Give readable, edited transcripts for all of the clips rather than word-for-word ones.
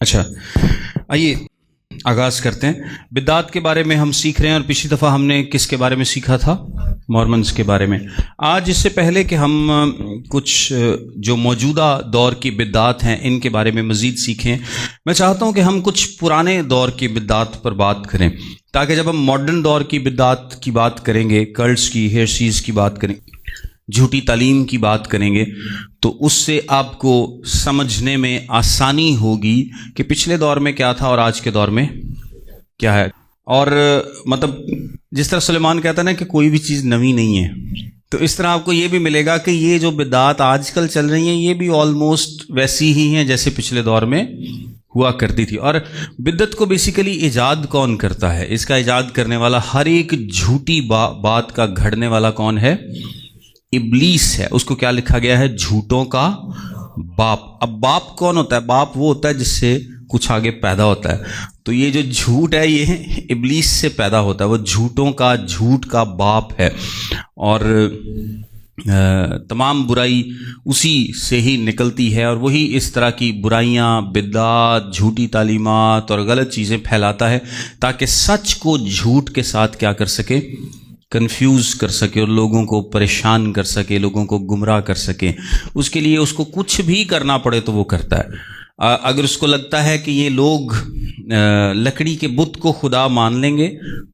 اچھا، آئیے آغاز کرتے ہیں۔ بدعات کے بارے میں ہم سیکھ رہے ہیں، اور پچھلی دفعہ ہم نے کس کے بارے میں سیکھا تھا؟ مورمنز کے بارے میں۔ آج اس سے پہلے کہ ہم کچھ جو موجودہ دور کی بدعات ہیں ان کے بارے میں مزید سیکھیں، میں چاہتا ہوں کہ ہم کچھ پرانے دور کی بدعات پر بات کریں، تاکہ جب ہم ماڈرن دور کی بدعات کی بات کریں گے، کلٹس کی، ہیرسیز کی بات کریں، جھوٹی تعلیم کی بات کریں گے، تو اس سے آپ کو سمجھنے میں آسانی ہوگی کہ پچھلے دور میں کیا تھا اور آج کے دور میں کیا ہے۔ اور مطلب جس طرح سلیمان کہتا ہے نا کہ کوئی بھی چیز نئی نہیں ہے، تو اس طرح آپ کو یہ بھی ملے گا کہ یہ جو بدعات آج کل چل رہی ہیں یہ بھی آلموسٹ ویسی ہی ہیں جیسے پچھلے دور میں ہوا کرتی تھی۔ اور بدعت کو بیسیکلی ایجاد کون کرتا ہے؟ اس کا ایجاد کرنے والا، ہر ایک جھوٹی بات کا گھڑنے والا کون ہے؟ ابلیس ہے۔ اس کو کیا لکھا گیا ہے؟ جھوٹوں کا باپ۔ اب باپ کون ہوتا ہے؟ باپ وہ ہوتا ہے جس سے کچھ آگے پیدا ہوتا ہے۔ تو یہ جو جھوٹ ہے یہ ابلیس سے پیدا ہوتا ہے، وہ جھوٹوں کا، جھوٹ کا باپ ہے، اور تمام برائی اسی سے ہی نکلتی ہے، اور وہی اس طرح کی برائیاں، بدعات، جھوٹی تعلیمات اور غلط چیزیں پھیلاتا ہے تاکہ سچ کو جھوٹ کے ساتھ کیا کر سکے؟ کنفیوز کر سکے، اور لوگوں کو پریشان کر سکے، لوگوں کو گمراہ کر سکے۔ اس کے لیے اس کو کچھ بھی کرنا پڑے تو وہ کرتا ہے۔ اگر اس کو لگتا ہے کہ یہ لوگ لکڑی کے بت کو خدا مان لیں گے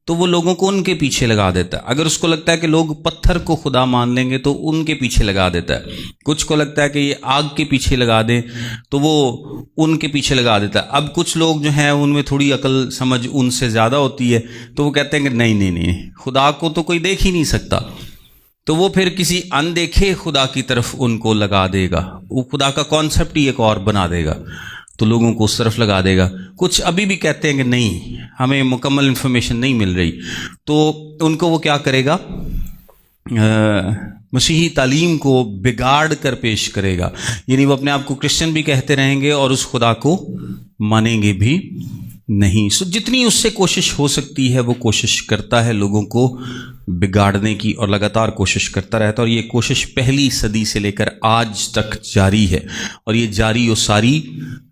تو وہ لوگوں کو ان کے پیچھے لگا دیتا ہے۔ اگر اس کو لگتا ہے کہ لوگ پتھر کو خدا مان لیں گے تو ان کے پیچھے لگا دیتا ہے۔ کچھ کو لگتا ہے کہ یہ آگ کے پیچھے لگا دیں تو وہ ان کے پیچھے لگا دیتا ہے۔ اب کچھ لوگ جو ہیں ان میں تھوڑی عقل سمجھ ان سے زیادہ ہوتی ہے، تو وہ کہتے ہیں کہ نہیں، خدا کو تو کوئی دیکھ ہی نہیں سکتا، تو وہ پھر کسی اندیکھے خدا کی طرف ان کو لگا دے گا۔ وہ خدا کا کانسیپٹ ہی ایک اور بنا دے گا، تو لوگوں کو اس طرف لگا دے گا۔ کچھ ابھی بھی کہتے ہیں کہ نہیں، ہمیں مکمل انفارمیشن نہیں مل رہی، تو ان کو وہ کیا کرے گا؟ مسیحی تعلیم کو بگاڑ کر پیش کرے گا، یعنی وہ اپنے آپ کو کرسچن بھی کہتے رہیں گے اور اس خدا کو مانیں گے بھی نہیں۔ سو جتنی اس سے کوشش ہو سکتی ہے وہ کوشش کرتا ہے لوگوں کو بگاڑنے کی، اور لگاتار کوشش کرتا رہتا ہے، اور یہ کوشش پہلی صدی سے لے کر آج تک جاری ہے، اور یہ جاری و ساری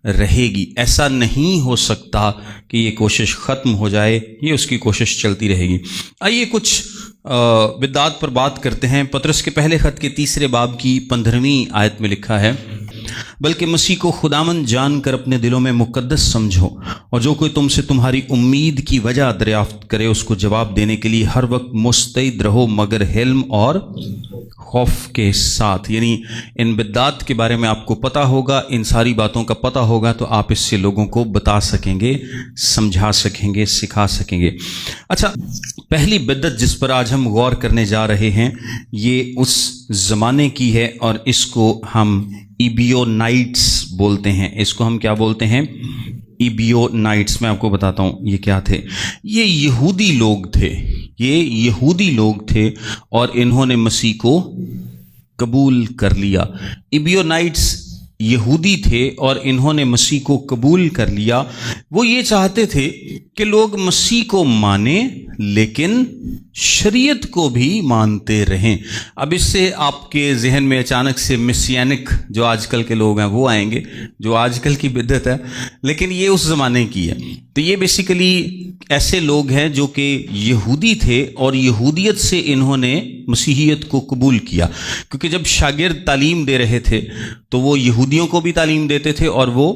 رہے گی۔ ایسا نہیں ہو سکتا کہ یہ کوشش ختم ہو جائے، یہ اس کی کوشش چلتی رہے گی۔ آئیے کچھ بدعات پر بات کرتے ہیں۔ پطرس کے پہلے خط کے 3 باب کی 15ویں آیت میں لکھا ہے، بلکہ مسیح کو خداوند جان کر اپنے دلوں میں مقدس سمجھو، اور جو کوئی تم سے تمہاری امید کی وجہ دریافت کرے اس کو جواب دینے کے لیے ہر وقت مستعد رہو، مگر حلم اور خوف کے ساتھ۔ یعنی ان بدعات کے بارے میں آپ کو پتہ ہوگا، ان ساری باتوں کا پتہ ہوگا، تو آپ اس سے لوگوں کو بتا سکیں گے، سمجھا سکیں گے، سکھا سکیں گے۔ اچھا، پہلی بدعت جس پر آج ہم غور کرنے جا رہے ہیں یہ اس زمانے کی ہے، اور اس کو ہم ایبیونائٹس بولتے ہیں۔ اس کو ہم کیا بولتے ہیں؟ ایبیونائٹس۔ میں آپ کو بتاتا ہوں یہ کیا تھے۔ یہ یہودی لوگ تھے، اور انہوں نے مسیح کو قبول کر لیا۔ ایبیونائٹس یہودی تھے اور انہوں نے مسیح کو قبول کر لیا۔ وہ یہ چاہتے تھے کہ لوگ مسیح کو مانیں لیکن شریعت کو بھی مانتے رہیں۔ اب اس سے آپ کے ذہن میں اچانک سے مسیانک جو آج کل کے لوگ ہیں وہ آئیں گے، جو آج کل کی بدعت ہے، لیکن یہ اس زمانے کی ہے۔ تو یہ بیسیکلی ایسے لوگ ہیں جو کہ یہودی تھے، اور یہودیت سے انہوں نے مسیحیت کو قبول کیا، کیونکہ جب شاگرد تعلیم دے رہے تھے تو وہ یہودیوں کو بھی تعلیم دیتے تھے، اور وہ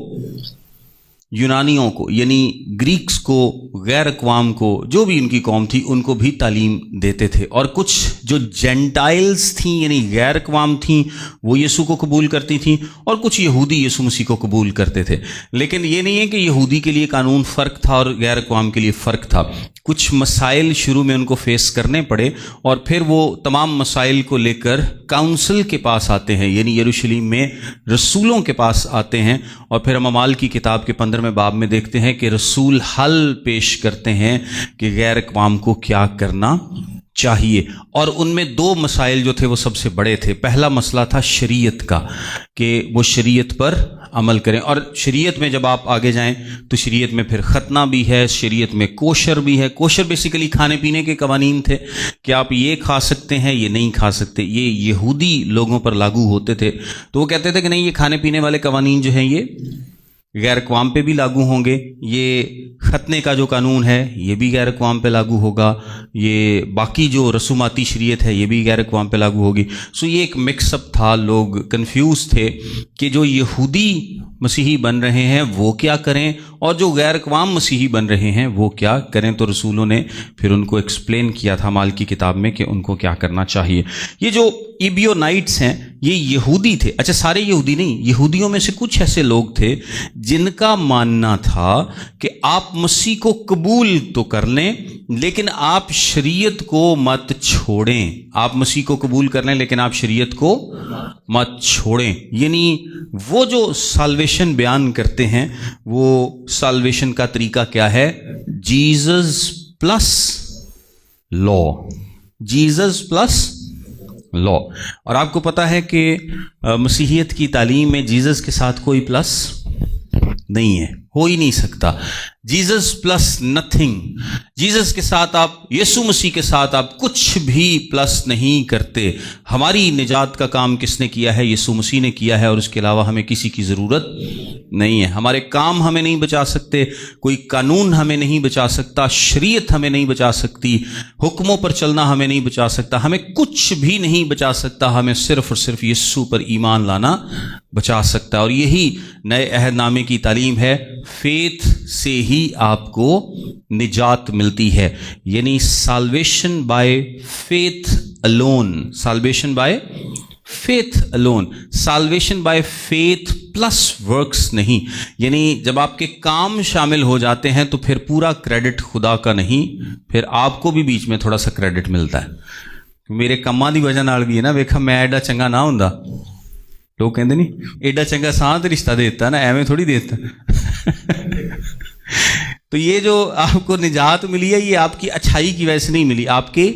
یونانیوں کو، یعنی گریکس کو، غیر اقوام کو، جو بھی ان کی قوم تھی ان کو بھی تعلیم دیتے تھے۔ اور کچھ جو جینٹائلز تھیں یعنی غیر اقوام تھیں وہ یسوع کو قبول کرتی تھیں، اور کچھ یہودی یسوع مسیح کو قبول کرتے تھے۔ لیکن یہ نہیں ہے کہ یہودی کے لیے قانون فرق تھا اور غیر اقوام کے لیے فرق تھا۔ کچھ مسائل شروع میں ان کو فیس کرنے پڑے، اور پھر وہ تمام مسائل کو لے کر کاؤنسل کے پاس آتے ہیں، یعنی یروشلم میں رسولوں کے پاس آتے ہیں، اور پھر ہم اعمال کی کتاب کے 15ویں باب میں دیکھتے ہیں کہ رسول حل پیش کرتے ہیں کہ غیر اقوام کو کیا کرنا چاہیے۔ اور ان میں 2 مسائل جو تھے وہ سب سے بڑے تھے۔ پہلا مسئلہ تھا شریعت کا، کہ وہ شریعت پر عمل کریں، اور شریعت میں جب آپ آگے جائیں تو شریعت میں پھر ختنہ بھی ہے، شریعت میں کوشر بھی ہے۔ کوشر بیسیکلی کھانے پینے کے قوانین تھے کہ آپ یہ کھا سکتے ہیں، یہ نہیں کھا سکتے۔ یہ یہودی لوگوں پر لاگو ہوتے تھے، تو وہ کہتے تھے کہ نہیں، یہ کھانے پینے والے قوانین جو ہیں یہ غیر اقوام پہ بھی لاگو ہوں گے. یہ ختنے کا جو قانون ہے یہ بھی غیر اقوام پہ لاگو ہوگا. یہ باقی جو رسوماتی شریعت ہے یہ بھی غیر اقوام پہ لاگو ہوگی. سو یہ ایک مکس اپ تھا. لوگ کنفیوز تھے کہ جو یہودی مسیحی بن رہے ہیں وہ کیا کریں اور جو غیر اقوام مسیحی بن رہے ہیں وہ کیا کریں. تو رسولوں نے پھر ان کو ایکسپلین کیا تھا مال کی کتاب میں کہ ان کو کیا کرنا چاہیے. یہ جو ایبیونائٹس ہیں یہ یہودی تھے. اچھا سارے یہودی نہیں, یہودیوں میں سے کچھ ایسے لوگ تھے جن کا ماننا تھا کہ آپ مسیح کو قبول تو کر لیں لیکن آپ شریعت کو مت چھوڑیں. آپ مسیح کو قبول کر لیں لیکن آپ شریعت کو مت چھوڑیں. یعنی وہ جو سالویشن بیان کرتے ہیں وہ سالویشن کا طریقہ کیا ہے؟ جیزس پلس لا. جیزس پلس لا. اور آپ کو پتا ہے کہ مسیحیت کی تعلیم میں جیزس کے ساتھ کوئی پلس نہیں ہے, ہو ہی نہیں سکتا. Jesus plus nothing. جیزس کے ساتھ آپ, یسوع مسیح کے ساتھ آپ کچھ بھی پلس نہیں کرتے. ہماری نجات کا کام کس نے کیا ہے؟ یسوع مسیح نے کیا ہے, اور اس کے علاوہ ہمیں کسی کی ضرورت نہیں ہے. ہمارے کام ہمیں نہیں بچا سکتے, کوئی قانون ہمیں نہیں بچا سکتا, شریعت ہمیں نہیں بچا سکتی, حکموں پر چلنا ہمیں نہیں بچا سکتا, ہمیں کچھ بھی نہیں بچا سکتا. ہمیں صرف اور صرف یسوع پر ایمان لانا بچا سکتا ہے. اور یہی نئے عہد نامے کی تعلیم ہے. فیتھ سے ہی آپ کو نجات ملتی ہے. یعنی salvation by faith alone. Salvation by faith alone. Salvation by faith plus works نہیں. یعنی جب آپ کے کام شامل ہو جاتے ہیں تو پھر پورا کریڈٹ خدا کا نہیں, پھر آپ کو بھی بیچ میں تھوڑا سا کریڈٹ ملتا ہے. میرے کماں دی وجہ نال بھی ہے نا, ویکھا میں ایڈا چنگا نہ ہوندا, لوگ کہندے نہیں ایڈا چنگا ساں تے رشتہ دیتا نا, ایویں تھوڑی دیتا. تو یہ جو آپ کو نجات ملی ہے یہ آپ کی اچھائی کی وجہ سے نہیں ملی, آپ کے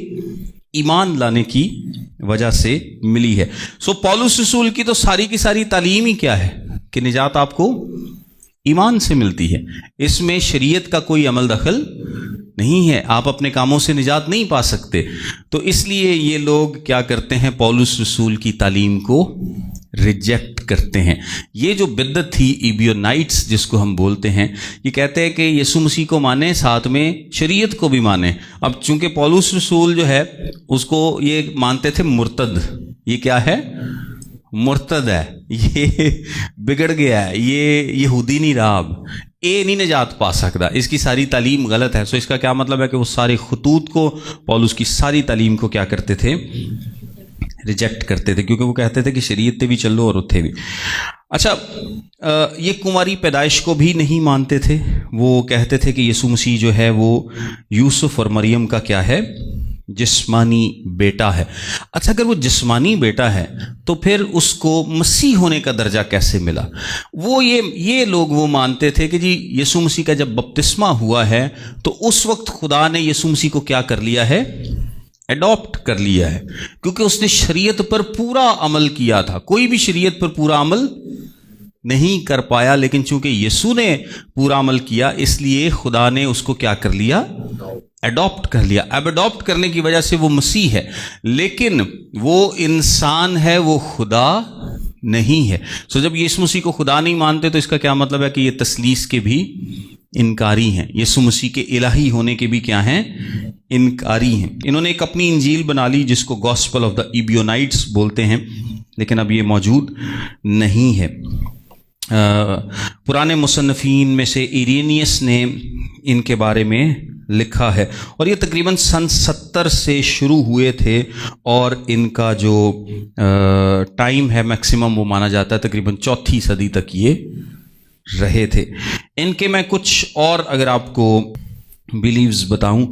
ایمان لانے کی وجہ سے ملی ہے. سو پولس رسول کی تو ساری کی ساری تعلیم ہی کیا ہے کہ نجات آپ کو ایمان سے ملتی ہے. اس میں شریعت کا کوئی عمل دخل نہیں ہے. آپ اپنے کاموں سے نجات نہیں پا سکتے. تو اس لیے یہ لوگ کیا کرتے ہیں؟ پولس رسول کی تعلیم کو ریجیکٹ کرتے ہیں. یہ جو بدعت تھی ایبیونائٹس جس کو ہم بولتے ہیں, یہ کہتے ہیں کہ یسوع مسیح کو مانیں ساتھ میں شریعت کو بھی مانیں. اب چونکہ پولس رسول جو ہے اس کو یہ مانتے تھے مرتد. یہ کیا ہے؟ مرتد ہے, یہ بگڑ گیا ہے, یہ یہودی نہیں رہا, اب اے نہیں نجات پا سکتا, اس کی ساری تعلیم غلط ہے. سو اس کا کیا مطلب ہے کہ وہ سارے خطوط کو, پولس کی ساری تعلیم کو کیا کرتے تھے؟ ریجیکٹ کرتے تھے, کیونکہ وہ کہتے تھے کہ شریعت تے بھی چلو اور اتھے بھی. اچھا یہ کنواری پیدائش کو بھی نہیں مانتے تھے. وہ کہتے تھے کہ یسوع مسیح جو ہے وہ یوسف اور مریم کا کیا ہے؟ جسمانی بیٹا ہے. اچھا اگر وہ جسمانی بیٹا ہے تو پھر اس کو مسیح ہونے کا درجہ کیسے ملا؟ وہ یہ لوگ وہ مانتے تھے کہ جی یسوع مسیح کا جب بپتسمہ ہوا ہے تو اس وقت خدا نے یسوع مسیح کو کیا کر لیا ہے؟ ایڈاپٹ کر لیا ہے, کیونکہ اس نے شریعت پر پورا عمل کیا تھا. کوئی بھی شریعت پر پورا عمل نہیں کر پایا, لیکن چونکہ یسوع نے پورا عمل کیا اس لیے خدا نے اس کو کیا کر لیا؟ ایڈاپٹ کر لیا. اب ایڈاپٹ کرنے کی وجہ سے وہ مسیح ہے, لیکن وہ انسان ہے, وہ خدا نہیں ہے. سو جب یسوع مسیح کو خدا نہیں مانتے تو اس کا کیا مطلب ہے کہ یہ تثلیث کے بھی انکاری ہیں. یسوع مسیح کے الہی ہونے کے بھی کیا ہیں؟ انکاری ہیں. انہوں نے ایک اپنی انجیل بنا لی جس کو گاسپل آف دا ایبیونائٹس بولتے ہیں, لیکن اب یہ موجود نہیں ہے. پرانے مصنفین میں سے ایرینیس نے ان کے بارے میں لکھا ہے, اور یہ تقریباً سن 70 سے شروع ہوئے تھے, اور ان کا جو ٹائم ہے میکسیمم وہ مانا جاتا ہے تقریباً 4 صدی تک یہ رہے تھے. ان کے میں کچھ اور اگر آپ کو بیلیوز بتاؤں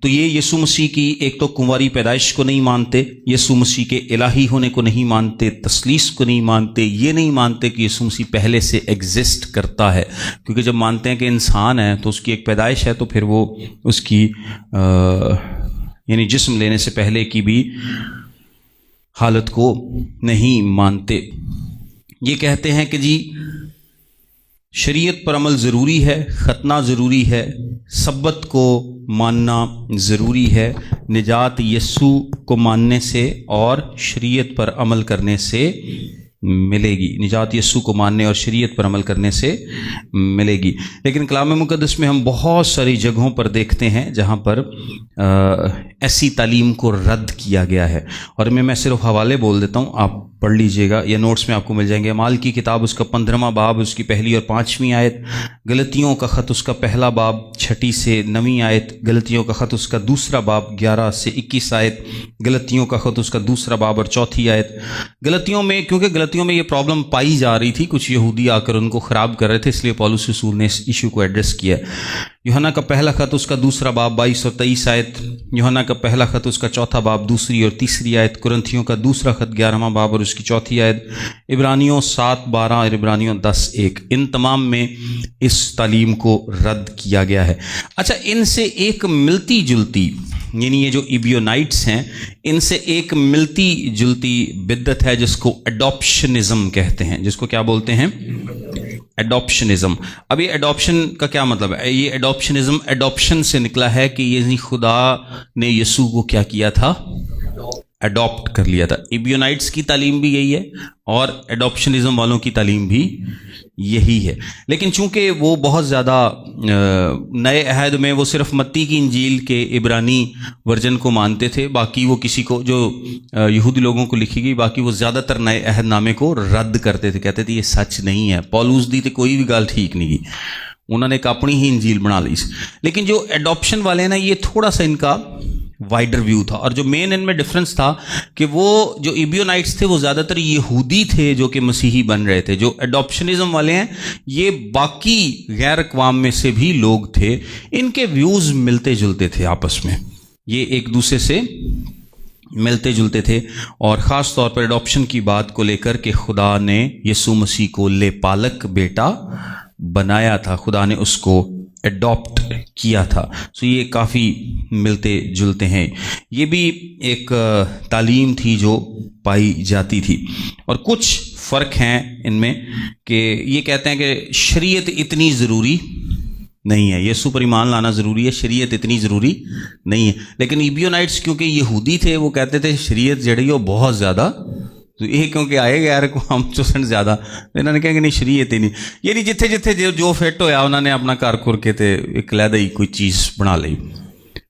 تو یہ یسوع مسیح کی ایک تو کنواری پیدائش کو نہیں مانتے, یسوع مسیح کے الہی ہونے کو نہیں مانتے, تثلیث کو نہیں مانتے, یہ نہیں مانتے کہ یسوع مسیح پہلے سے ایگزسٹ کرتا ہے, کیونکہ جب مانتے ہیں کہ انسان ہے تو اس کی ایک پیدائش ہے, تو پھر وہ اس کی یعنی جسم لینے سے پہلے کی بھی حالت کو نہیں مانتے. یہ کہتے ہیں کہ جی شریعت پر عمل ضروری ہے, ختنہ ضروری ہے, سبت کو ماننا ضروری ہے, نجات یسوع کو ماننے سے اور شریعت پر عمل کرنے سے ملے گی، نجات یسوع کو ماننے اور شریعت پر عمل کرنے سے ملے گی۔ لیکن کلام مقدس میں ہم بہت ساری جگہوں پر دیکھتے ہیں جہاں پر ایسی تعلیم کو رد کیا گیا ہے، اور میں صرف حوالے بول دیتا ہوں، آپ پڑھ لیجئے گا یا نوٹس میں آپ کو مل جائیں گے۔ اعمال کی کتاب اس کا 15واں باب اس کی پہلی اور 5ویں آیت، غلطیوں کا خط اس کا پہلا باب 6 سے 9 آیت، غلطیوں کا خط اس کا دوسرا باب 11 سے 21 آیت، غلطیوں کا خط اس کا دوسرا باب اور 4 آیت۔ غلطیوں میں، کیونکہ غلطیوں میں یہ پرابلم پائی جا رہی تھی، کچھ یہودی آ کر ان کو خراب کر رہے تھے، اس لیے پولس رسول نے اس ایشو کو ایڈریس کیا ہے۔ یوحنا کا پہلا خط اس کا دوسرا باب 22 اور 23 آیت، یوحنا کا پہلا خط اس کا چوتھا باب 2 اور 3 آیت، کرنتھیوں کا دوسرا خط 11واں باب اور اس کی 4 آیت، عبرانیوں 7:12 اور عبرانیوں 10:1، ان تمام میں اس تعلیم کو رد کیا گیا ہے۔ اچھا، ان سے ایک ملتی جلتی، یعنی یہ جو ایبیونائٹس ہیں، ان سے ایک ملتی جلتی بدعت ہے جس کو اڈاپشنزم کہتے ہیں، جس کو کیا بولتے ہیں؟ اڈاپشنزم۔ اب یہ اڈاپشن کا کیا مطلب ہے؟ یہ اڈاپشنزم اڈاپشن سے نکلا ہے کہ یہ خدا نے یسوع کو کیا کیا تھا؟ اڈاپٹ کر لیا تھا۔ ایبیونائٹس کی تعلیم بھی یہی ہے اور اڈاپشنزم والوں کی تعلیم بھی یہی ہے، لیکن چونکہ وہ بہت زیادہ نئے عہد میں وہ صرف متی کی انجیل کے عبرانی ورژن کو مانتے تھے، باقی وہ کسی کو جو یہودی لوگوں کو لکھی گئی، باقی وہ زیادہ تر نئے عہد نامے کو رد کرتے تھے، کہتے تھے یہ سچ نہیں ہے، پولوس دی تے کوئی بھی گل ٹھیک نہیں کی، انہوں نے ایک اپنی ہی انجیل بنا لی۔ لیکن جو اڈاپشن والے ہیں نا، یہ تھوڑا سا ان کا وائڈر ویو تھا، اور جو مین ان میں ڈفرنس تھا کہ وہ جو ایبیونائٹس تھے وہ زیادہ تر یہودی تھے جو کہ مسیحی بن رہے تھے، جو اڈاپشنزم والے ہیں یہ باقی غیر اقوام میں سے بھی لوگ تھے، ان کے ویوز ملتے جلتے تھے آپس میں، یہ ایک دوسرے سے ملتے جلتے تھے، اور خاص طور پر اڈاپشن کی بات کو لے کر کہ خدا نے یسوع مسیح کو لے پالک بیٹا بنایا تھا، خدا نے اس کو اڈاپٹ کیا تھا، سو یہ کافی ملتے جلتے ہیں۔ یہ بھی ایک تعلیم تھی جو پائی جاتی تھی، اور کچھ فرق ہیں ان میں کہ یہ کہتے ہیں کہ شریعت اتنی ضروری نہیں ہے، یسوع پر ایمان لانا ضروری ہے، شریعت اتنی ضروری نہیں ہے۔ لیکن ایبیونائٹس کیونکہ یہودی تھے، وہ کہتے تھے شریعت جڑی وہ بہت زیادہ، تو یہ کیونکہ آئے غیر اقوام چوسن زیادہ، انہوں نے کہا کہ نہیں شریعت ہی نہیں، یعنی جتھے جتھے جو فٹ ہویا انہوں نے اپنا کار کر کے تے ایک علیحدہ ہی کوئی چیز بنا لی،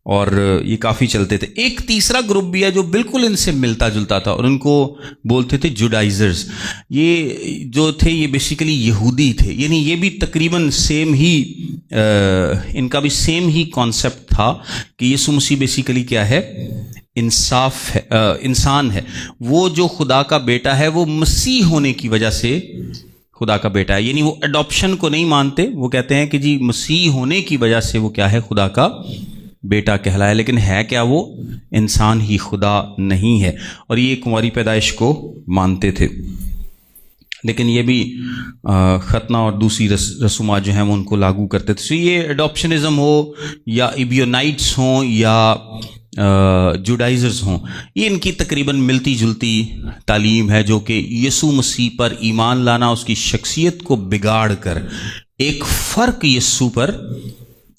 اور یہ کافی چلتے تھے۔ ایک تیسرا گروپ بھی ہے جو بالکل ان سے ملتا جلتا تھا، اور ان کو بولتے تھے جوڈائزرز۔ یہ جو تھے یہ بیسیکلی یہودی تھے، یعنی یہ بھی تقریباً سیم ہی ان کا بھی سیم ہی کانسیپٹ تھا کہ یسوع مسیح بیسیکلی کیا ہے؟ انصاف ہے، انسان ہے، وہ جو خدا کا بیٹا ہے وہ مسیح ہونے کی وجہ سے خدا کا بیٹا ہے، یعنی وہ اڈاپشن کو نہیں مانتے، وہ کہتے ہیں کہ جی مسیح ہونے کی وجہ سے وہ کیا ہے؟ خدا کا بیٹا کہلایا، لیکن ہے کیا؟ وہ انسان ہی، خدا نہیں ہے، اور یہ کنواری پیدائش کو مانتے تھے، لیکن یہ بھی ختنہ اور دوسری رسومات جو ہیں وہ ان کو لاگو کرتے تھے۔ یہ اڈاپشنزم ہو یا ایبیونائٹس ہوں یا جوڈائزرز ہوں، یہ ان کی تقریباً ملتی جلتی تعلیم ہے، جو کہ یسوع مسیح پر ایمان لانا، اس کی شخصیت کو بگاڑ کر ایک فرق یسوع پر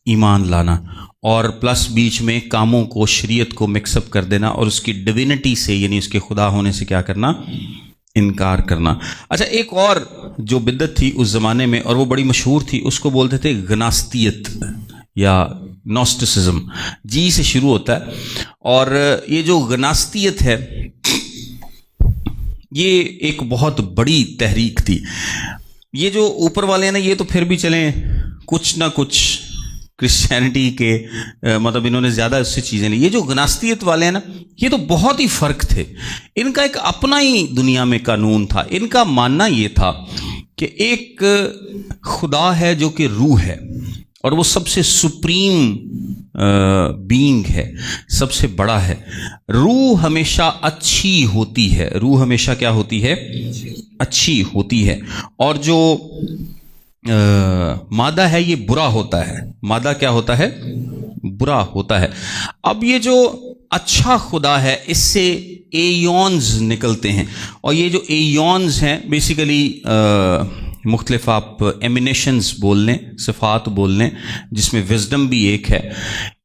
ایمان لانا، اور پلس بیچ میں کاموں کو، شریعت کو مکس اپ کر دینا، اور اس کی ڈیوینٹی سے یعنی اس کے خدا ہونے سے کیا کرنا؟ انکار کرنا۔ اچھا، ایک اور جو بدعت تھی اس زمانے میں اور وہ بڑی مشہور تھی، اس کو بولتے تھے گناستیت یا نوسٹسزم، جی سے شروع ہوتا ہے، اور یہ جو گناستیت ہے یہ ایک بہت بڑی تحریک تھی۔ یہ جو اوپر والے ہیں نا، یہ تو پھر بھی چلیں کچھ نہ کچھ کرسچینٹی کے مطلب انہوں نے زیادہ اس سے چیزیں لی۔ یہ جو گناستیت والے ہیں نا، یہ تو بہت ہی فرق تھے، ان کا ایک اپنا ہی دنیا میں قانون تھا۔ ان کا ماننا یہ تھا کہ ایک خدا ہے جو کہ روح ہے، اور وہ سب سے سپریم بینگ ہے، سب سے بڑا ہے۔ روح ہمیشہ اچھی ہوتی ہے، روح ہمیشہ کیا ہوتی ہے؟ اچھی ہوتی ہے، اور جو مادہ ہے یہ برا ہوتا ہے۔ مادہ کیا ہوتا ہے؟ برا ہوتا ہے۔ اب یہ جو اچھا خدا ہے اس سے ایونز نکلتے ہیں، اور یہ جو ایونز ہیں بیسیکلی مختلف آپ ایمینیشنز بول لیں، صفات بول لیں، جس میں وزڈم بھی ایک ہے،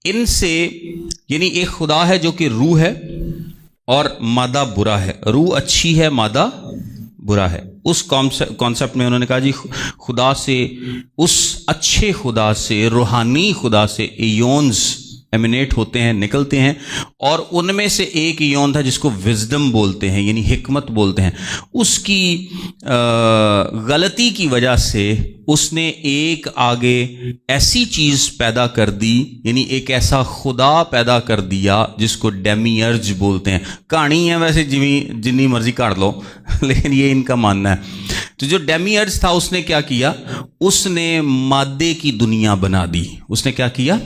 ان سے یعنی ایک خدا ہے جو کہ روح ہے اور مادہ برا ہے، روح اچھی ہے، مادہ برا ہے. اس کانسیپٹ میں انہوں نے کہا جی خدا سے، اس اچھے خدا سے، روحانی خدا سے ایونز ایمینیٹ ہوتے ہیں، نکلتے ہیں، اور ان میں سے ایک ایون تھا جس کو وزڈم بولتے ہیں، یعنی حکمت بولتے ہیں. اس کی غلطی کی وجہ سے اس نے ایک آگے ایسی چیز پیدا کر دی، یعنی ایک ایسا خدا پیدا کر دیا جس کو ڈیمی ارج بولتے ہیں. کہانی ہے ویسے جنی مرضی کاٹ لو لیکن یہ ان کا ماننا ہے. تو جو ڈیمی ارج تھا اس نے کیا کیا، اس نے مادے کی دنیا بنا دی. اس نے کیا کیا،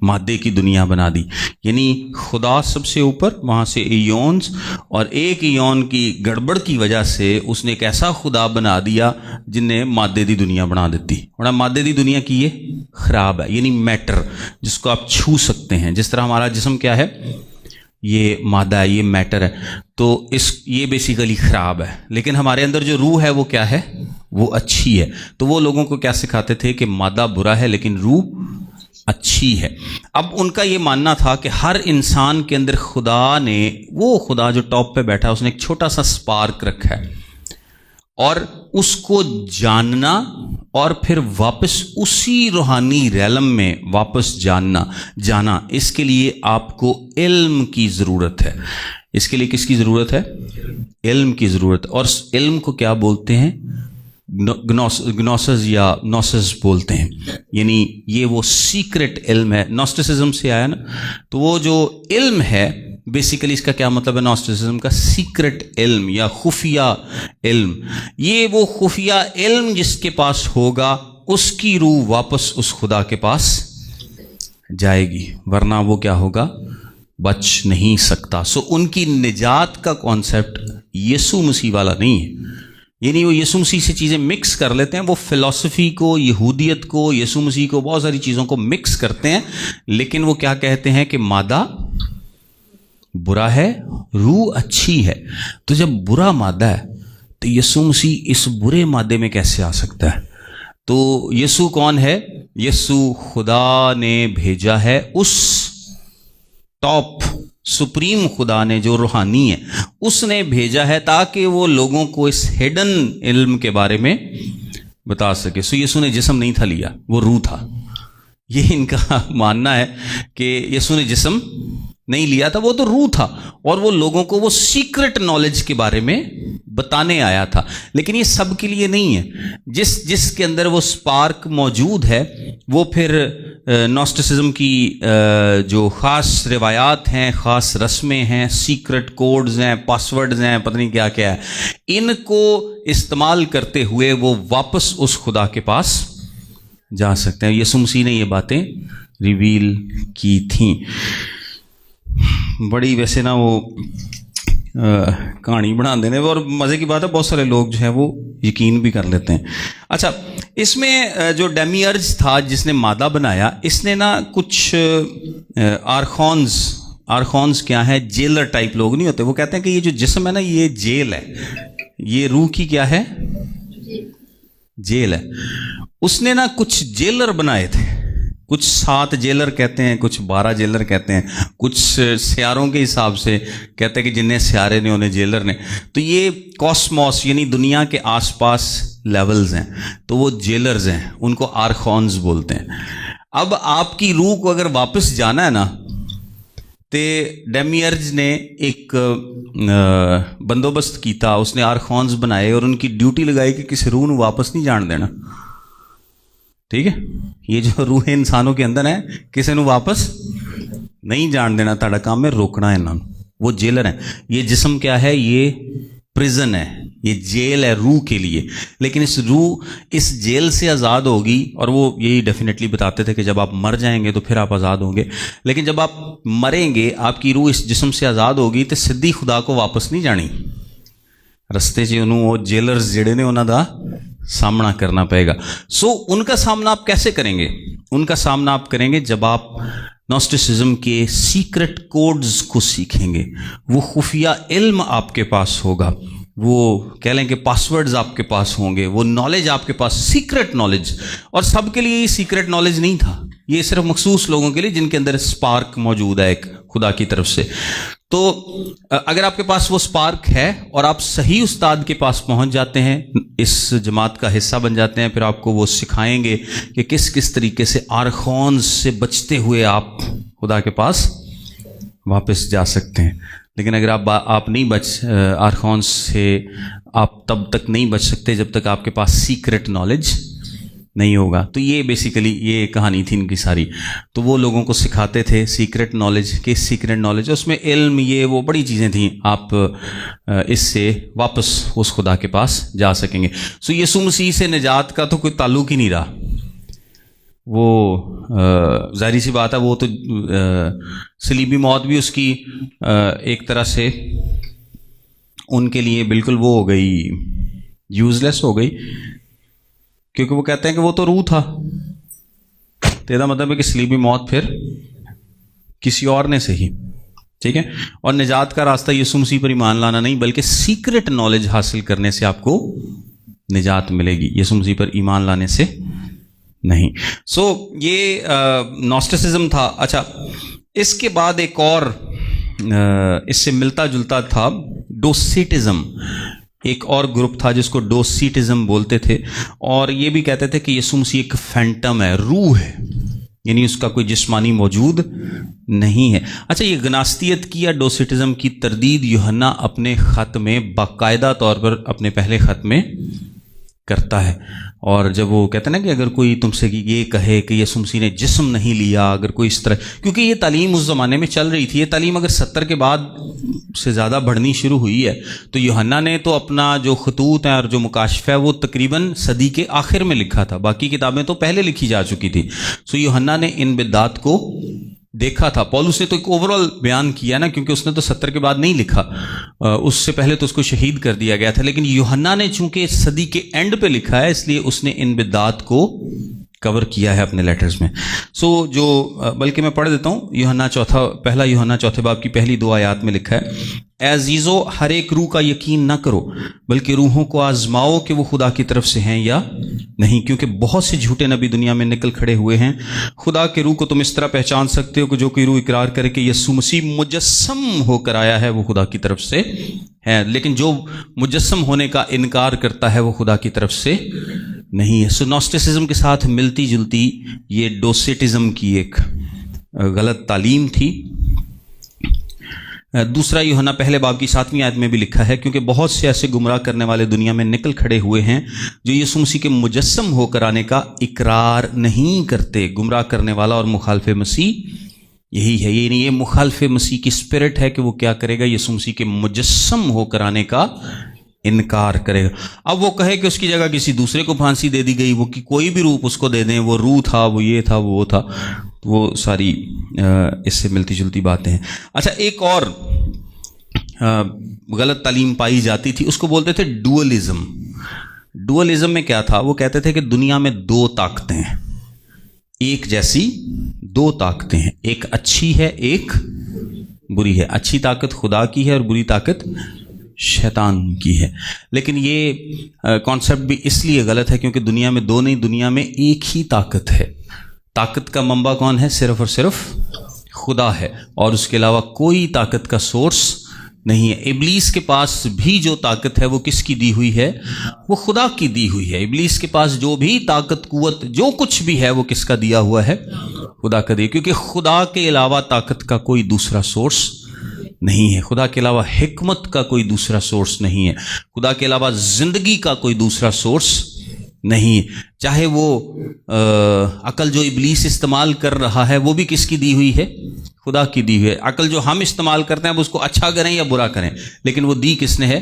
مادے کی دنیا بنا دی. یعنی خدا سب سے اوپر، وہاں سے ایونز، اور ایک ایون کی گڑبڑ کی وجہ سے اس نے ایک ایسا خدا بنا دیا جن نے مادے دی دنیا بنا دیتی. اور مادے دی دنیا کی یہ خراب ہے، یعنی میٹر جس کو آپ چھو سکتے ہیں. جس طرح ہمارا جسم کیا ہے، یہ مادہ ہے، یہ میٹر ہے، تو یہ بیسیکلی خراب ہے. لیکن ہمارے اندر جو روح ہے وہ کیا ہے، وہ اچھی ہے. تو وہ لوگوں کو کیا سکھاتے تھے کہ مادہ برا ہے لیکن روح اچھی ہے. اب ان کا یہ ماننا تھا کہ ہر انسان کے اندر خدا نے، وہ خدا جو ٹاپ پہ بیٹھا ہے، اس نے ایک چھوٹا سا سپارک رکھا ہے، اور اس کو جاننا اور پھر واپس اسی روحانی ریلم میں واپس جانا، اس کے لیے آپ کو علم کی ضرورت ہے. اس کے لیے کس کی ضرورت ہے، علم کی ضرورت. اور علم کو کیا بولتے ہیں، گنوسز یا نوسز بولتے ہیں. یعنی یہ وہ سیکرٹ علم ہے، نوسٹسزم سے آیا نا. تو وہ جو علم ہے بیسیکلی، اس کا کیا مطلب ہے نوسٹسزم کا، سیکرٹ علم یا خفیہ علم. یہ وہ خفیہ علم جس کے پاس ہوگا اس کی روح واپس اس خدا کے پاس جائے گی، ورنہ وہ کیا ہوگا، بچ نہیں سکتا. سو ان کی نجات کا کانسیپٹ یسوع مسیح والا نہیں ہے. یعنی وہ یسوع مسیح سے چیزیں مکس کر لیتے ہیں، وہ فلسفی کو، یہودیت کو، یسوع مسیح کو، بہت ساری چیزوں کو مکس کرتے ہیں. لیکن وہ کیا کہتے ہیں کہ مادہ برا ہے، روح اچھی ہے. تو جب برا مادہ ہے تو یسوع مسیح اس برے مادے میں کیسے آ سکتا ہے؟ تو یسوع کون ہے؟ یسوع خدا نے بھیجا ہے، اس ٹاپ سپریم خدا نے جو روحانی ہے اس نے بھیجا ہے تاکہ وہ لوگوں کو اس ہڈن علم کے بارے میں بتا سکے. سو یسوع نے جسم نہیں تھا لیا، وہ روح تھا. یہ ان کا ماننا ہے کہ یسوع نے جسم نہیں لیا تھا، وہ تو روح تھا، اور وہ لوگوں کو وہ سیکرٹ نالج کے بارے میں بتانے آیا تھا. لیکن یہ سب کے لیے نہیں ہے. جس کے اندر وہ سپارک موجود ہے، وہ پھر نوسٹسزم کی جو خاص روایات ہیں، خاص رسمیں ہیں، سیکرٹ کوڈز ہیں، پاسورڈز ہیں، پتہ نہیں کیا کیا ہے، ان کو استعمال کرتے ہوئے وہ واپس اس خدا کے پاس جا سکتے ہیں. یسوع مسیح نے یہ باتیں ریویل کی تھیں. بڑی ویسے نا وہ کہانی بنا دینے، اور مزے کی بات ہے بہت سارے لوگ جو ہیں وہ یقین بھی کر لیتے ہیں. اچھا، اس میں جو ڈیمی ارج تھا جس نے مادہ بنایا، اس نے نا کچھ آرخونز کیا ہے، جیلر ٹائپ لوگ نہیں ہوتے، وہ کہتے ہیں کہ یہ جو جسم ہے نا یہ جیل ہے، یہ روح کی کیا ہے، جیل ہے. اس نے نا کچھ جیلر بنائے تھے، کچھ 7 جیلر کہتے ہیں، کچھ 12 جیلر کہتے ہیں، کچھ سیاروں کے حساب سے کہتے ہیں کہ جنہیں سیارے نے انہیں جیلر نے. تو یہ کاسموس یعنی دنیا کے آس پاس لیولز ہیں، تو وہ جیلرز ہیں، ان کو آرخونز بولتے ہیں. اب آپ کی روح کو اگر واپس جانا ہے نا، تو ڈیمی ارج نے ایک بندوبست کیتا، اس نے آرخونز بنائے اور ان کی ڈیوٹی لگائی کہ کسی روح نے واپس نہیں جان دینا. ٹھیک ہے، یہ جو روح انسانوں کے اندر ہے کسی نے واپس نہیں جان دینا، تاڑا کام ہے روکنا ہے انہوں. وہ جیلر ہیں. یہ جسم کیا ہے، یہ پریزن ہے، یہ جیل ہے روح کے لیے. لیکن اس روح اس جیل سے آزاد ہوگی، اور وہ یہی ڈیفینیٹلی بتاتے تھے کہ جب آپ مر جائیں گے تو پھر آپ آزاد ہوں گے. لیکن جب آپ مریں گے، آپ کی روح اس جسم سے آزاد ہوگی تو سدھی خدا کو واپس نہیں جانی. رستے سے انہوں وہ جیلرز جڑے نے انہوں دا سامنا کرنا پڑے گا. سو ان کا سامنا آپ کیسے کریں گے؟ ان کا سامنا آپ کریں گے جب آپ نوسٹسزم کے سیکرٹ کوڈز کو سیکھیں گے. وہ خفیہ علم آپ کے پاس ہوگا، وہ کہہ لیں کہ پاسورڈز آپ کے پاس ہوں گے، وہ نالج آپ کے پاس، سیکرٹ نالج. اور سب کے لیے یہ سیکرٹ نالج نہیں تھا، یہ صرف مخصوص لوگوں کے لیے جن کے اندر سپارک موجود ہے ایک خدا کی طرف سے. تو اگر آپ کے پاس وہ سپارک ہے اور آپ صحیح استاد کے پاس پہنچ جاتے ہیں، اس جماعت کا حصہ بن جاتے ہیں، پھر آپ کو وہ سکھائیں گے کہ کس کس طریقے سے آرخونز سے بچتے ہوئے آپ خدا کے پاس واپس جا سکتے ہیں. لیکن اگر آپ نہیں آرخونز سے آپ تب تک نہیں بچ سکتے جب تک آپ کے پاس سیکرٹ نالج نہیں ہوگا. تو یہ بیسیکلی یہ کہانی تھی ان کی ساری. تو وہ لوگوں کو سکھاتے تھے سیکرٹ نالج. کہ سیکرٹ نالج اس میں علم، یہ وہ بڑی چیزیں تھیں، آپ اس سے واپس اس خدا کے پاس جا سکیں گے. سو یسوع مسیح سے نجات کا تو کوئی تعلق ہی نہیں رہا. وہ ظاہری سی بات ہے، وہ تو صلیبی موت بھی اس کی ایک طرح سے ان کے لیے بالکل وہ ہو گئی، یوز لیس ہو گئی، کیونکہ وہ کہتے ہیں کہ وہ تو روح تھا. تیرا مطلب ہے کہ صلیبی موت پھر کسی اور نے صحیح، ٹھیک ہے. اور نجات کا راستہ یسوع مسیح پر ایمان لانا نہیں، بلکہ سیکرٹ نالج حاصل کرنے سے آپ کو نجات ملے گی، یسوع مسیح پر ایمان لانے سے نہیں. سو یہ نوسٹسزم تھا. اچھا، اس کے بعد ایک اور اس سے ملتا جلتا تھا ڈوسیٹزم. ایک اور گروپ تھا جس کو ڈوسیٹزم بولتے تھے، اور یہ بھی کہتے تھے کہ یسوع مسیح ایک فینٹم ہے، روح ہے، یعنی اس کا کوئی جسمانی موجود نہیں ہے. اچھا، یہ گناستیت کی یا ڈوسیٹزم کی تردید یوحنا اپنے خط میں باقاعدہ طور پر اپنے پہلے خط میں کرتا ہے. اور جب وہ کہتے ہیں نا کہ اگر کوئی تم سے یہ کہے کہ یسوع مسیح نے جسم نہیں لیا، اگر کوئی اس طرح، کیونکہ یہ تعلیم اس زمانے میں چل رہی تھی. یہ تعلیم اگر 70 کے بعد سے زیادہ بڑھنی شروع ہوئی ہے، تو یوحنا نے تو اپنا جو خطوط ہیں اور جو مکاشفہ ہے وہ تقریباً صدی کے آخر میں لکھا تھا. باقی کتابیں تو پہلے لکھی جا چکی تھی. سو یوحنا نے ان بدعات کو دیکھا تھا. پولس نے تو ایک اوورال بیان کیا نا، کیونکہ اس نے تو 70 کے بعد نہیں لکھا، اس سے پہلے تو اس کو شہید کر دیا گیا تھا. لیکن یوحنا نے چونکہ صدی کے اینڈ پہ لکھا ہے، اس لیے اس نے ان بدعات کو کور کیا ہے اپنے لیٹرز میں. سو جو بلکہ میں پڑھ دیتا ہوں، پہلا یوحنا چوتھے باب کی پہلی 2 آیات میں لکھا ہے، اے عزیزو، ہر ایک روح کا یقین نہ کرو، بلکہ روحوں کو آزماؤ کہ وہ خدا کی طرف سے ہیں یا نہیں، کیونکہ بہت سے جھوٹے نبی دنیا میں نکل کھڑے ہوئے ہیں. خدا کے روح کو تم اس طرح پہچان سکتے ہو کہ جو کوئی روح اقرار کرے کہ یسوع مسیح مجسم ہو کر آیا ہے، وہ خدا کی طرف سے ہے، لیکن جو مجسم ہونے کا انکار کرتا ہے وہ خدا کی طرف سے نہیں ہے. سو نوسٹسزم کے ساتھ ملتی جلتی یہ ڈوسیٹزم کی ایک غلط تعلیم تھی. دوسرا یوحنا پہلے باب کی 7ویں آیت میں بھی لکھا ہے، کیونکہ بہت سے ایسے گمراہ کرنے والے دنیا میں نکل کھڑے ہوئے ہیں جو یسوع مسیح کے مجسم ہو کر آنے کا اقرار نہیں کرتے. گمراہ کرنے والا اور مخالف مسیح یہی ہے، یہ مخالف مسیح کی اسپرٹ ہے کہ وہ کیا کرے گا، یسوع مسیح کے مجسم ہو کر آنے کا انکار کرے گا. اب وہ کہے کہ اس کی جگہ کسی دوسرے کو پھانسی دے دی گئی، وہ کوئی بھی روپ اس کو دے دیں، وہ روح تھا، وہ یہ تھا، وہ تھا، وہ ساری اس سے ملتی جلتی باتیں ہیں. اچھا، ایک اور غلط تعلیم پائی جاتی تھی، اس کو بولتے تھے ڈوئلزم. ڈوئلزم میں کیا تھا؟ وہ کہتے تھے کہ دنیا میں 2 طاقتیں ہیں، ایک جیسی 2 طاقتیں ہیں، ایک اچھی ہے ایک بری ہے. اچھی طاقت خدا کی ہے اور بری طاقت شیطان کی ہے. لیکن یہ کانسیپٹ بھی اس لیے غلط ہے کیونکہ دنیا میں 2 نہیں، دنیا میں ایک ہی طاقت ہے. طاقت کا منبع کون ہے؟ صرف اور صرف خدا ہے، اور اس کے علاوہ کوئی طاقت کا سورس نہیں ہے. ابلیس کے پاس بھی جو طاقت ہے وہ کس کی دی ہوئی ہے؟ وہ خدا کی دی ہوئی ہے. ابلیس کے پاس جو بھی طاقت، قوت، جو کچھ بھی ہے وہ کس کا دیا ہوا ہے؟ خدا کا دیا، کیونکہ خدا کے علاوہ طاقت کا کوئی دوسرا سورس نہیں ہے. خدا کے علاوہ حکمت کا کوئی دوسرا سورس نہیں ہے. خدا کے علاوہ زندگی کا کوئی دوسرا سورس نہیں. چاہے وہ عقل جو ابلیس استعمال کر رہا ہے وہ بھی کس کی دی ہوئی ہے؟ خدا کی دی ہوئی ہے. عقل جو ہم استعمال کرتے ہیں اب اس کو اچھا کریں یا برا کریں، لیکن وہ دی کس نے ہے؟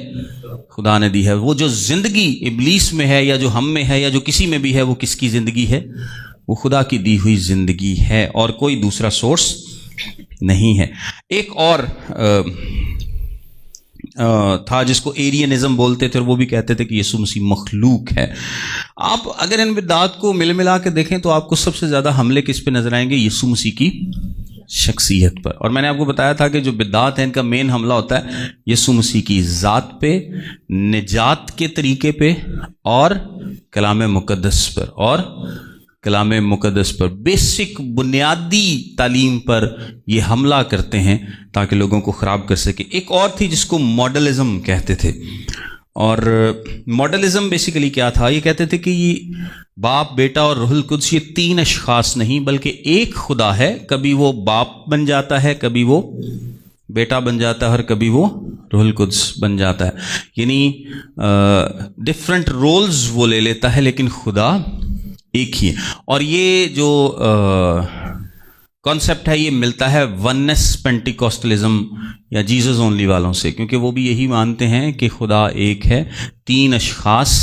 خدا نے دی ہے. وہ جو زندگی ابلیس میں ہے یا جو ہم میں ہے یا جو کسی میں بھی ہے، وہ کس کی زندگی ہے؟ وہ خدا کی دی ہوئی زندگی ہے، اور کوئی دوسرا سورس نہیں ہے. ایک اور تھا جس کو ایرینزم بولتے تھے، اور وہ بھی کہتے تھے کہ یسوع مسیح مخلوق ہے. آپ اگر ان بدعات کو ملا کے دیکھیں تو آپ کو سب سے زیادہ حملے کس پہ نظر آئیں گے؟ یسوع مسیح کی شخصیت پر. اور میں نے آپ کو بتایا تھا کہ جو بدعات ہیں ان کا مین حملہ ہوتا ہے یسوع مسیح کی ذات پہ، نجات کے طریقے پہ، اور کلام مقدس پر، اور کلام مقدس پر، بیسک بنیادی تعلیم پر یہ حملہ کرتے ہیں تاکہ لوگوں کو خراب کر سکے۔ ایک اور تھی جس کو ماڈلزم کہتے تھے، اور ماڈلزم بیسیکلی کیا تھا؟ یہ کہتے تھے کہ یہ باپ، بیٹا اور روح القدس یہ تین اشخاص نہیں بلکہ ایک خدا ہے۔ کبھی وہ باپ بن جاتا ہے، کبھی وہ بیٹا بن جاتا ہے، اور کبھی وہ روح القدس بن جاتا ہے، یعنی ڈفرنٹ رولز وہ لے لیتا ہے لیکن خدا ایک ہی ہے۔ اور یہ جو کانسیپٹ ہے یہ ملتا ہے ونس پینٹیکوسٹلزم یا جیزس اونلی والوں سے، کیونکہ وہ بھی یہی مانتے ہیں کہ خدا ایک ہے، تین اشخاص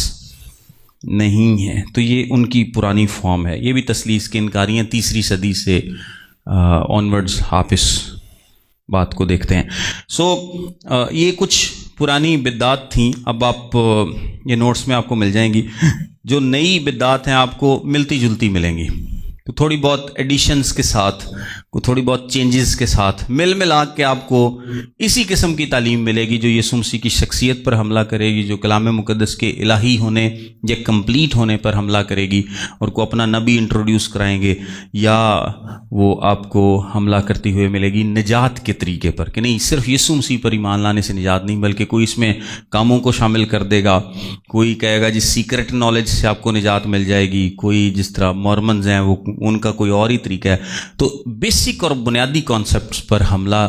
نہیں ہیں۔ تو یہ ان کی پرانی فارم ہے۔ یہ بھی تثلیث کے انکاری ہیں، 3 صدی سے آنورڈز آپ اس بات کو دیکھتے ہیں۔ یہ کچھ پرانی بدعات تھیں۔ اب آپ یہ نوٹس میں آپ کو مل جائیں گی، جو نئی بدعات ہیں آپ کو ملتی جلتی ملیں گی، تو تھوڑی بہت ایڈیشنز کے ساتھ، تھوڑی بہت چینجز کے ساتھ ملا کے آپ کو اسی قسم کی تعلیم ملے گی جو یسوع مسیح کی شخصیت پر حملہ کرے گی، جو کلام مقدس کے الہی ہونے یا کمپلیٹ ہونے پر حملہ کرے گی، اور کو اپنا نبی انٹروڈیوس کرائیں گے، یا وہ آپ کو حملہ کرتی ہوئے ملے گی نجات کے طریقے پر، کہ نہیں صرف یسوع مسیح پر ایمان لانے سے نجات نہیں، بلکہ کوئی اس میں کاموں کو شامل کر دے گا، کوئی کہے گا جس سیکرٹ نالج سے آپ کو نجات مل جائے گی، کوئی جس طرح مورمنز ہیں وہ ان کا کوئی اور ہی طریقہ ہے۔ تو بیسک اور بنیادی کانسیپٹس پر حملہ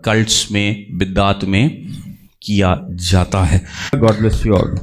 کلٹس میں، بدعات میں کیا جاتا ہے۔ God bless you all.